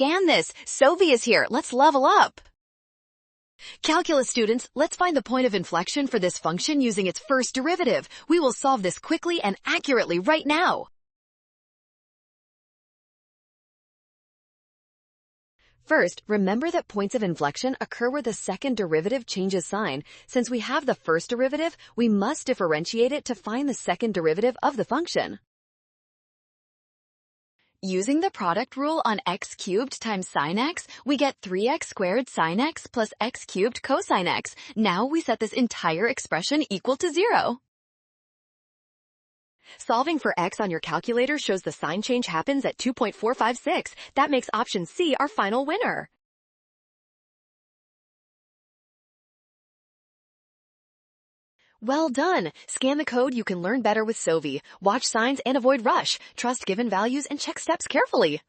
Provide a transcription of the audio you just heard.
scan this. Sovi is here. Let's level up. Calculus students, let's find the point of inflection for this function using its first derivative. We will solve this quickly and accurately right now. First, remember that points of inflection occur where the second derivative changes sign. Since we have the first derivative, we must differentiate it to find the second derivative of the function. Using the product rule on x cubed times sine x, we get 3x squared sine x plus x cubed cosine x. Now we set this entire expression equal to 0. Solving for x on your calculator shows the sign change happens at 2.456. That makes option C our final winner. Well done! Scan the code. You can learn better with Sovi. Watch signs and avoid rush. Trust given values and check steps carefully.